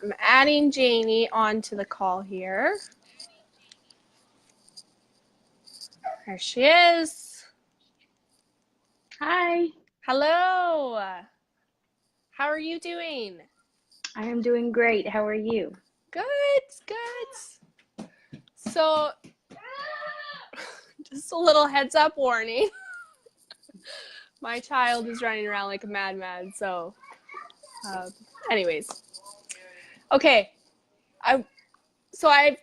I'm adding Janie onto the call here. There she is. Hi. Hello. How are you doing? I am doing great. How are you? Good. So, just a little heads up warning. My child is running around like a madman. So, anyways. Okay. I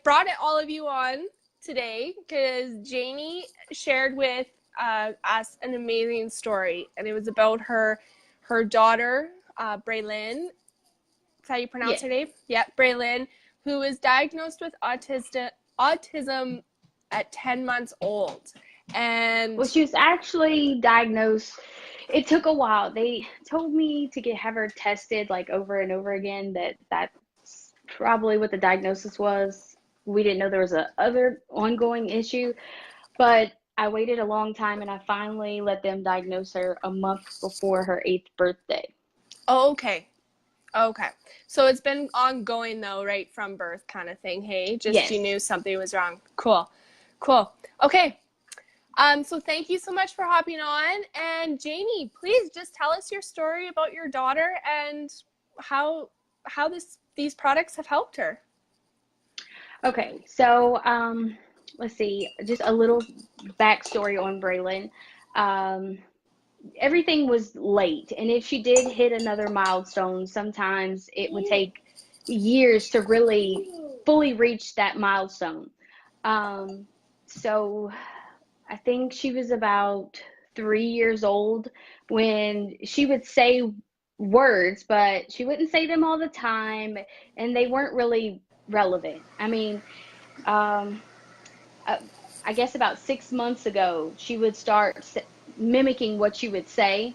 brought all of you on today because Janie shared with us an amazing story, and it was about her daughter, Braylin. That's how you pronounce her name? Yep, Braylin, who was diagnosed with autism at 10 months old. And well, she was actually diagnosed. It took a while. They told me to have her tested like over and over again. That's probably what the diagnosis was. We didn't know there was a other ongoing issue, but I waited a long time, and I finally let them diagnose her a month before her 8th birthday. Oh, okay. So it's been ongoing though, right from birth kind of thing. Hey, just yes. You knew something was wrong. Cool. Okay. So thank you so much for hopping on. And Janie, please just tell us your story about your daughter and how these products have helped her. Okay, so let's see, just a little backstory on Braylin. Everything was late, and if she did hit another milestone, sometimes it would take years to really fully reach that milestone. So I think she was about 3 years old when she would say words, but she wouldn't say them all the time, and they weren't really relevant. I mean, I guess about 6 months ago, she would start mimicking what you would say,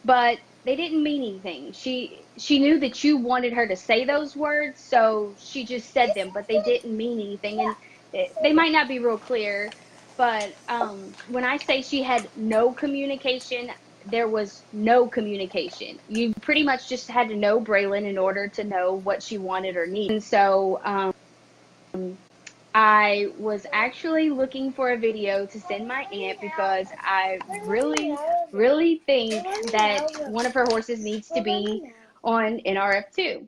but they didn't mean anything. She knew that you wanted her to say those words, so she just said them, but they didn't mean anything, and they might not be real clear. But when I say she had no communication, there was no communication. You pretty much just had to know Braylin in order to know what she wanted or needed. And so I was actually looking for a video to send my aunt because I really, really think that one of her horses needs to be on NRF2.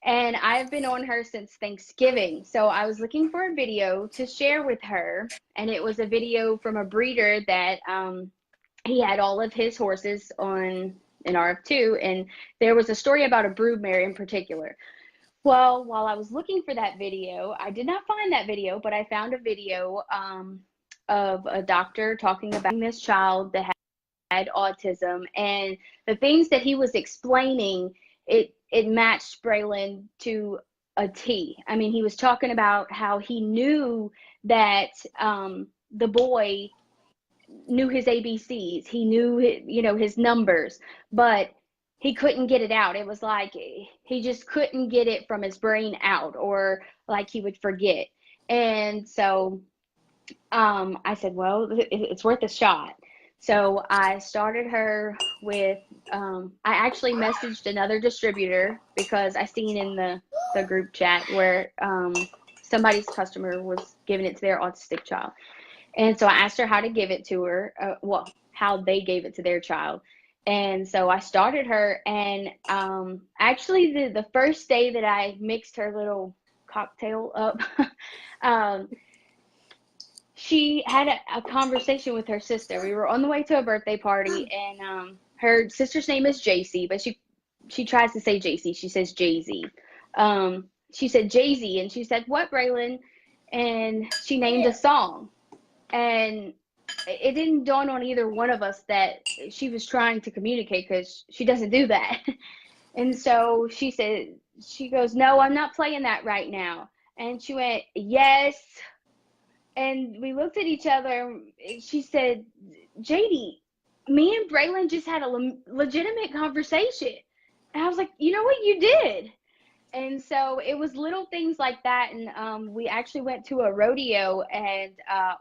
And I've been on her since Thanksgiving. So I was looking for a video to share with her. And it was a video from a breeder that he had all of his horses on NRF2. And there was a story about a broodmare in particular. Well, while I was looking for that video, I did not find that video, but I found a video of a doctor talking about this child that had autism, and the things that he was explaining, it matched Braylin to a T. I mean, he was talking about how he knew that the boy knew his ABCs, he knew his numbers, but he couldn't get it out. It was like he just couldn't get it from his brain out, or like he would forget. And so I said, well, it's worth a shot. So I started her with, I actually messaged another distributor because I seen in the group chat where somebody's customer was giving it to their autistic child. And so I asked her how to give it to her, how they gave it to their child. And so I started her, and actually the first day that I mixed her little cocktail up, she had a conversation with her sister. We were on the way to a birthday party, and her sister's name is JC, but she tries to say JC. She says Jay-Z. She said Jay-Z, and she said, "What, Braylin?" And she named a song. And it didn't dawn on either one of us that she was trying to communicate, because she doesn't do that. And so she goes, "No, I'm not playing that right now." And she went, "Yes." And we looked at each other. She said, "JD, me and Braylin just had a legitimate conversation." And I was like, "You know what you did?" And so it was little things like that. And we actually went to a rodeo, and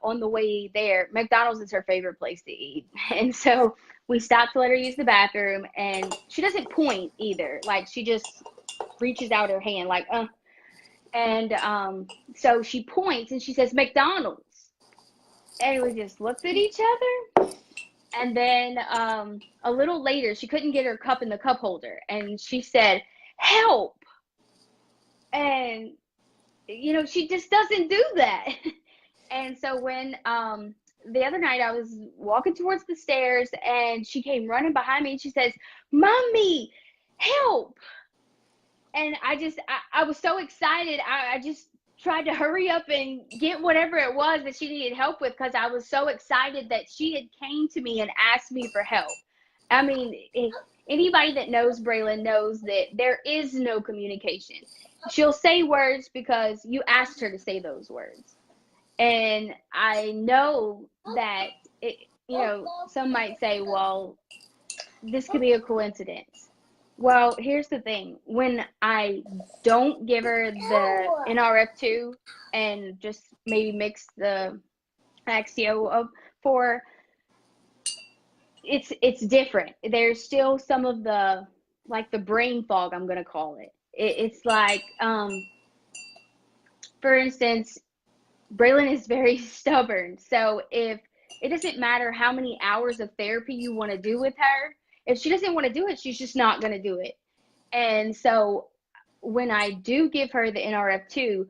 on the way there, McDonald's is her favorite place to eat. And so we stopped to let her use the bathroom, and she doesn't point either. Like, she just reaches out her hand, like, And so she points and she says, McDonald's. And we just looked at each other. And then a little later, she couldn't get her cup in the cup holder. And she said, help. And, she just doesn't do that. And so when the other night I was walking towards the stairs, and she came running behind me, and she says, Mommy, help. And I was so excited. I just tried to hurry up and get whatever it was that she needed help with, because I was so excited that she had came to me and asked me for help. I mean, if anybody that knows Braylon knows that there is no communication. She'll say words because you asked her to say those words. And I know that some might say, well, this could be a coincidence. Well, here's the thing. When I don't give her the NRF2 and just maybe mix the Axio up for, it's different. There's still some of the, like, the brain fog, I'm going to call it. It's like, for instance, Braylon is very stubborn. So if it doesn't matter how many hours of therapy you want to do with her, if she doesn't want to do it, she's just not going to do it. And so when I do give her the NRF2,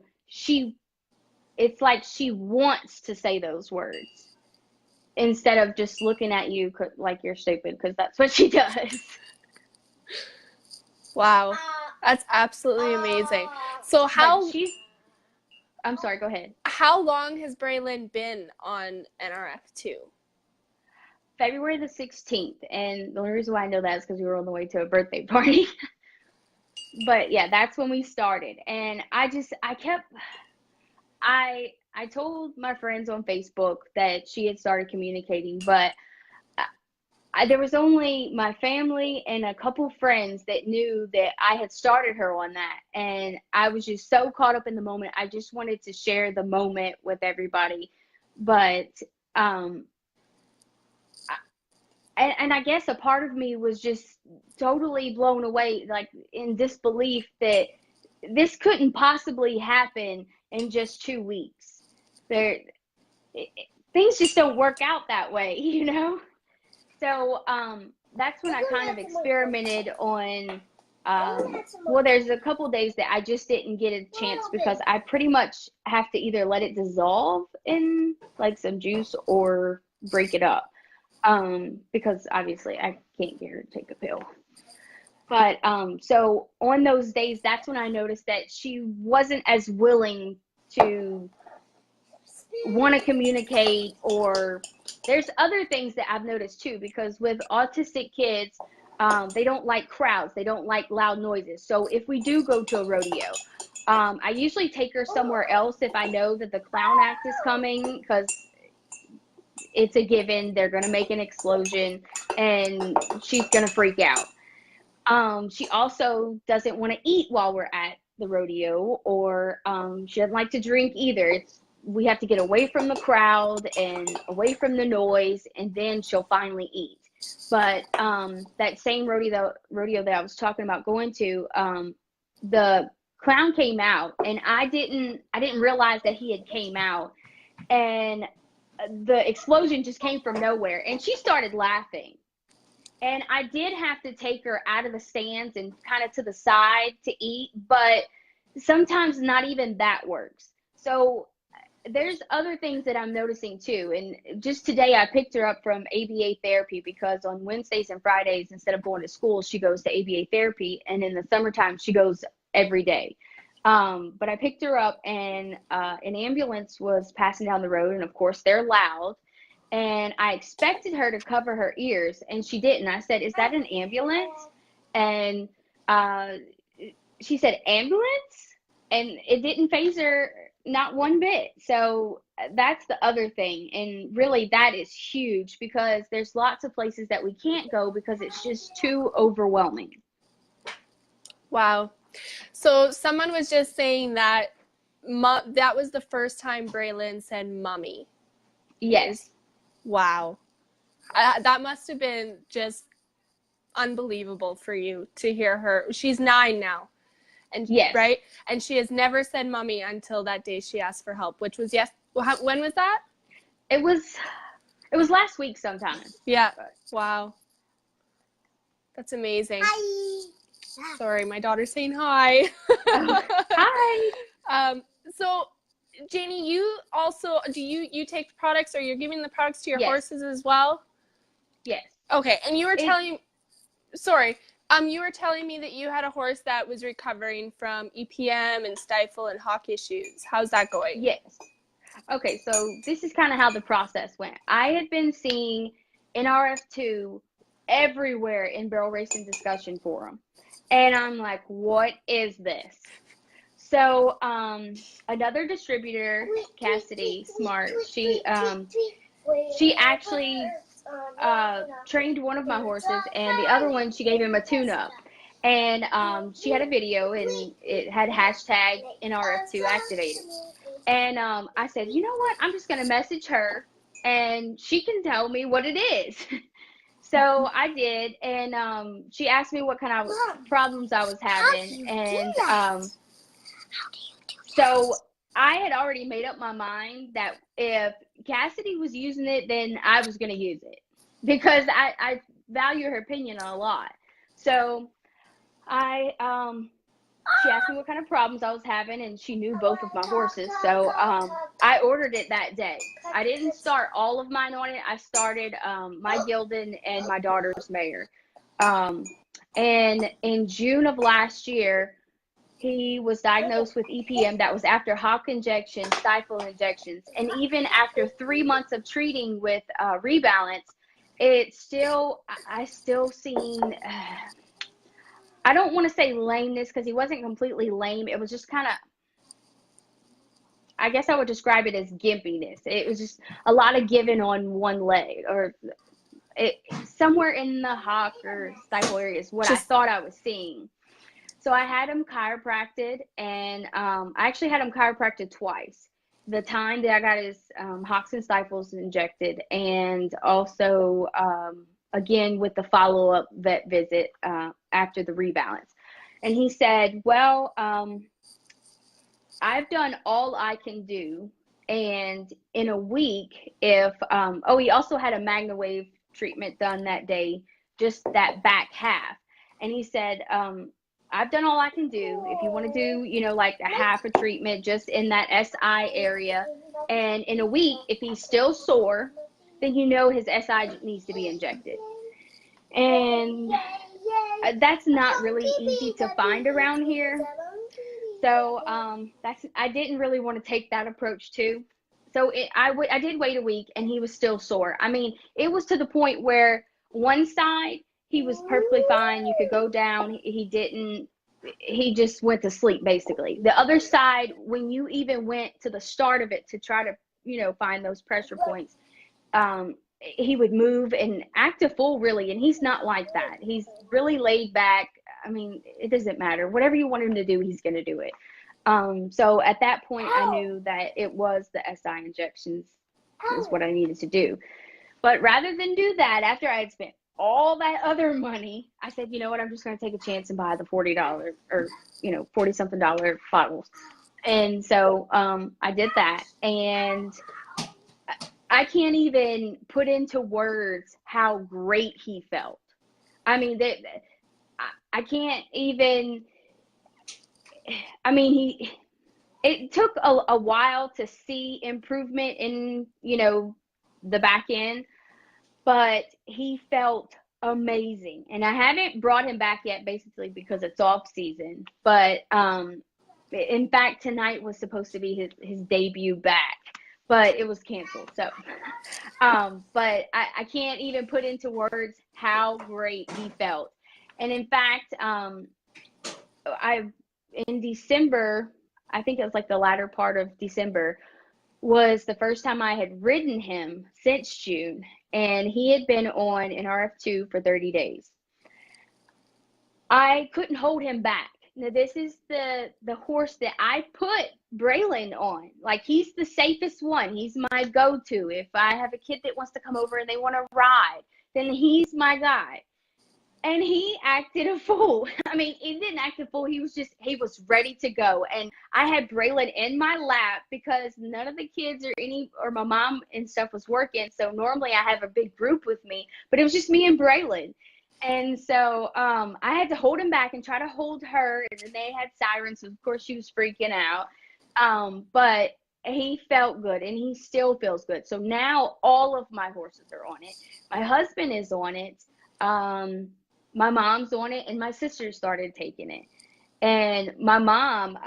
it's like she wants to say those words instead of just looking at you like you're stupid, because that's what she does. Wow, that's absolutely amazing. So I'm sorry, go ahead. How long has Braylon been on NRF2? February the 16th. And the only reason why I know that is because we were on the way to a birthday party. But yeah, that's when we started. And I told my friends on Facebook that she had started communicating, but there was only my family and a couple friends that knew that I had started her on that. And I was just so caught up in the moment. I just wanted to share the moment with everybody. But, and I guess a part of me was just totally blown away, like in disbelief that this couldn't possibly happen in just 2 weeks. Things just don't work out that way, So that's when I kind of experimented on, well, there's a couple days that I just didn't get a chance because I pretty much have to either let it dissolve in like some juice or break it up, because obviously I can't get her to take a pill. But so on those days, that's when I noticed that she wasn't as willing to want to communicate, or there's other things that I've noticed too, because with autistic kids, they don't like crowds, they don't like loud noises. So if we do go to a rodeo, I usually take her somewhere else if I know that the clown act is coming, because it's a given they're going to make an explosion and she's going to freak out. She also doesn't want to eat while we're at the rodeo, or she doesn't like to drink either. We have to get away from the crowd and away from the noise, and then she'll finally eat. But that same rodeo that I was talking about going to, the clown came out, and I didn't realize that he had came out, and the explosion just came from nowhere, and she started laughing. And I did have to take her out of the stands and kind of to the side to eat, but sometimes not even that works. So there's other things that I'm noticing too. And just today I picked her up from ABA therapy, because on Wednesdays and Fridays, instead of going to school, she goes to ABA therapy. And in the summertime, she goes every day. But I picked her up, and an ambulance was passing down the road. And of course, they're loud. And I expected her to cover her ears, and she didn't. I said, "Is that an ambulance?" And she said, "Ambulance?" And it didn't faze her, not one bit. So that's the other thing. And really, that is huge, because there's lots of places that we can't go because it's just too overwhelming. Wow. So someone was just saying that that was the first time Braylon said "mummy." Yes. Wow. That must have been just unbelievable for you to hear her. She's 9 now. And Yes. right? And she has never said "mummy" until that day she asked for help, which was when was that? It was last week sometime. Yeah. Wow. That's amazing. Hi. Sorry, my daughter's saying hi. Oh, hi. So Janie, you also do you take products, or you're giving the products to your Yes. horses as well? Yes. Okay, and you were telling you were telling me that you had a horse that was recovering from EPM and stifle and hock issues. How's that going? Yes. Okay, so this is kind of how the process went. I had been seeing NRF2 everywhere in barrel racing discussion forum. And I'm like, what is this? So another distributor, Cassidy Smart, she actually trained one of my horses, and the other one, she gave him a tune-up. And she had a video, and it had hashtag NRF2 activated. And I said, you know what? I'm just going to message her, and she can tell me what it is. So I did, and she asked me what kind of problems I was having. And so I had already made up my mind that if Cassidy was using it, then I was going to use it, because I value her opinion a lot. So she asked me what kind of problems I was having, and she knew both of my horses. So I ordered it that day. I didn't start all of mine on it. I started my Gildan and my daughter's mare. And in June of last year, he was diagnosed with EPM. That was after hock injections, stifle injections. And even after 3 months of treating with Rebalance, I still seen, I don't want to say lameness, because he wasn't completely lame. It was just kind of, I guess I would describe it as gimpiness. It was just a lot of giving on one leg, or somewhere in the hock or stifle area is what I thought I was seeing. So I had him chiropracted, and I actually had him chiropracted twice. The time that I got his hocks and stifles injected, and also again with the follow-up vet visit after the rebalance. And he said, well, I've done all I can do, and in a week, if he also had a MagnaWave treatment done that day, just that back half. And he said, I've done all I can do. If you want to do, like a half a treatment just in that SI area, and in a week, if he's still sore, then his SI needs to be injected. And that's not really easy to find around here. So I didn't really want to take that approach too. So I did wait a week, and he was still sore. I mean, it was to the point where one side, he was perfectly fine. You could go down. He just went to sleep, basically. The other side, when you even went to the start of it to try to, find those pressure points, he would move and act a fool, really. And he's not like that. He's really laid back. I mean, it doesn't matter. Whatever you want him to do, he's going to do it. So at that point, I knew that it was the SI injections is what I needed to do. But rather than do that, after I had spent all that other money, I said, you know what, I'm just going to take a chance and buy the $40 or, $40-something bottles. And so I did that. And I can't even put into words how great he felt. I mean, I can't even, it took a while to see improvement in, the back end, but he felt amazing. And I haven't brought him back yet, basically because it's off season. But in fact, tonight was supposed to be his debut back, but it was canceled. So, but I can't even put into words how great he felt. And in fact, in December, I think it was like the latter part of December, was the first time I had ridden him since June, and he had been on an RF2 for 30 days. I couldn't hold him back. Now this is the horse that I put Braylon on. Like, he's the safest one. He's my go-to. If I have a kid that wants to come over and they want to ride, then he's my guy. And he acted a fool. I mean, he didn't act a fool. He was ready to go. And I had Braylon in my lap because none of the kids or my mom and stuff was working. So normally I have a big group with me, but it was just me and Braylon. And so I had to hold him back and try to hold her. And then they had sirens. So of course she was freaking out. But he felt good, and he still feels good. So now all of my horses are on it. My husband is on it. My mom's on it, and my sister started taking it. And my mom,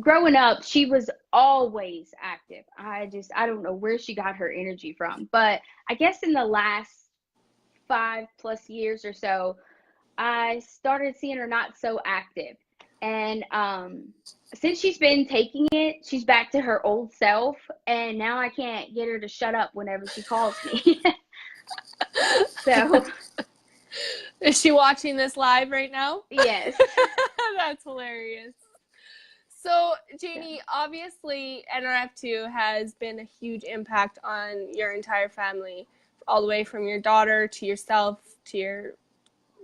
growing up, she was always active. I don't know where she got her energy from, but I guess in the last 5+ years or so, I started seeing her not so active. And since she's been taking it, she's back to her old self, and now I can't get her to shut up whenever she calls me. So, is she watching this live right now? yes. That's hilarious. So, Janie, obviously NRF2 has been a huge impact on your entire family, all the way from your daughter to yourself to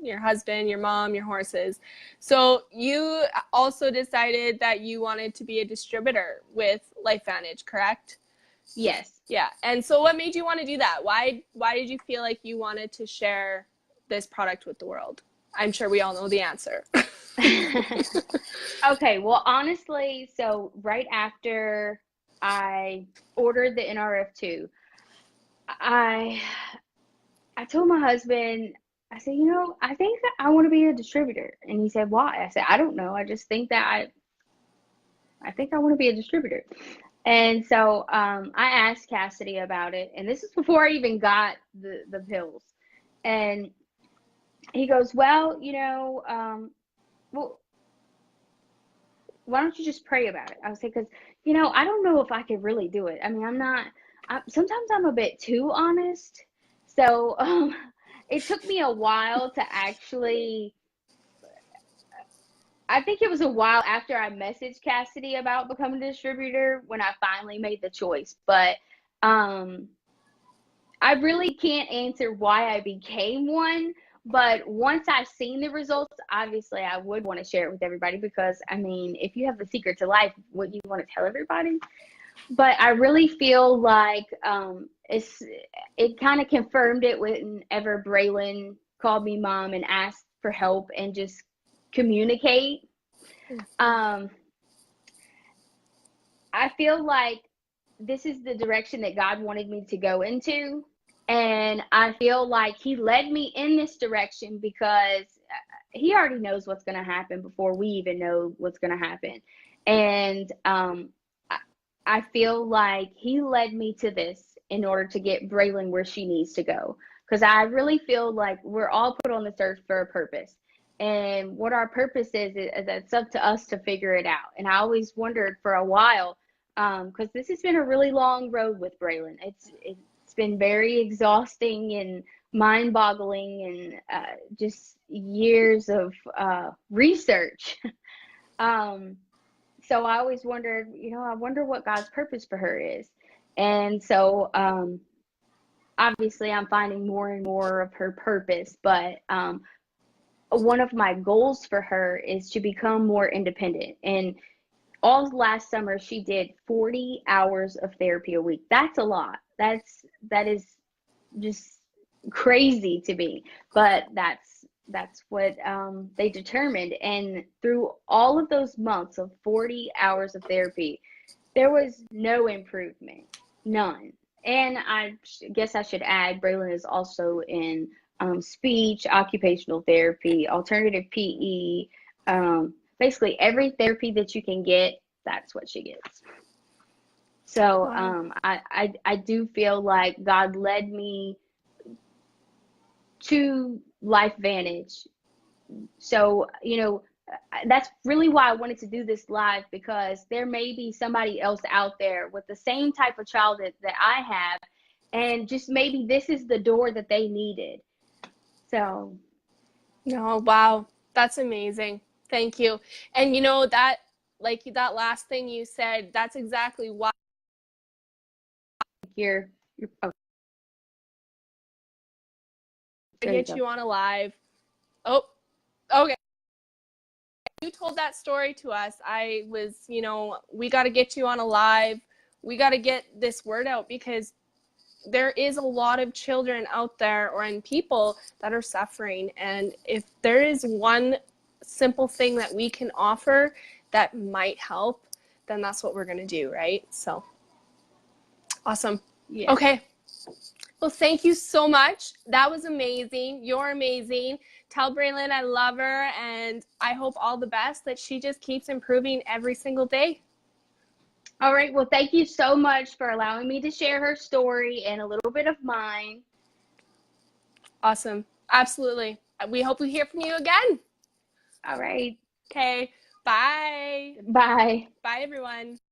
your husband, your mom, your horses. So you also decided that you wanted to be a distributor with LifeVantage, correct? Yes. Yeah. And so what made you want to do that? Why did you feel like you wanted to share this product with the world? I'm sure we all know the answer. Okay, well, honestly, so right after I ordered the NRF2, I told my husband, I said, I think that I want to be a distributor. And he said, why? I said, I don't know. I just think that I think I want to be a distributor. And so I asked Cassidy about it, and this is before I even got the pills. And he goes, well, well, why don't you just pray about it? I was like, because, I don't know if I could really do it. I mean, sometimes I'm a bit too honest. So it took me a while to actually, I think it was a while after I messaged Cassidy about becoming a distributor when I finally made the choice. But I really can't answer why I became one. But once I've seen the results, obviously I would want to share it with everybody because, I mean, if you have the secret to life, would you want to tell everybody? But I really feel like it kind of confirmed it whenever Braylon called me mom and asked for help and just communicate. I feel like this is the direction that God wanted me to go into. And I feel like he led me in this direction because he already knows what's going to happen before we even know what's going to happen. And I feel like he led me to this in order to get Braylon where she needs to go. Because I really feel like we're all put on this earth for a purpose. And what our purpose is it's up to us to figure it out. And I always wondered for a while, because this has been a really long road with Braylon. It's been very exhausting and mind-boggling and just years of research. So I always wondered, I wonder what God's purpose for her is. And so obviously I'm finding more and more of her purpose, but one of my goals for her is to become more independent. And all last summer, she did 40 hours of therapy a week. That's a lot. That is just crazy to me, but that's what they determined. And through all of those months of 40 hours of therapy, there was no improvement, none. And I guess I should add, Braylon is also in speech, occupational therapy, alternative PE, basically every therapy that you can get, that's what she gets. So I do feel like God led me to LifeVantage. So, that's really why I wanted to do this live, because there may be somebody else out there with the same type of child that I have, and just maybe this is the door that they needed. So. No, wow. That's amazing. Thank you. And you know that, like that last thing you said, that's exactly why You're oh, I there you get go. you on a live. Oh, okay. You told that story to us. I was, we got to get you on a live. We got to get this word out because there is a lot of children out there and people that are suffering. And if there is one simple thing that we can offer that might help, then that's what we're going to do, right? So awesome. Yeah. Okay. Well, thank you so much. That was amazing. You're amazing. Tell Braylon I love her, and I hope all the best, that she just keeps improving every single day. All right. Well, thank you so much for allowing me to share her story and a little bit of mine. Awesome. Absolutely. We hope we hear from you again. All right. Okay. Bye. Bye. Bye, everyone.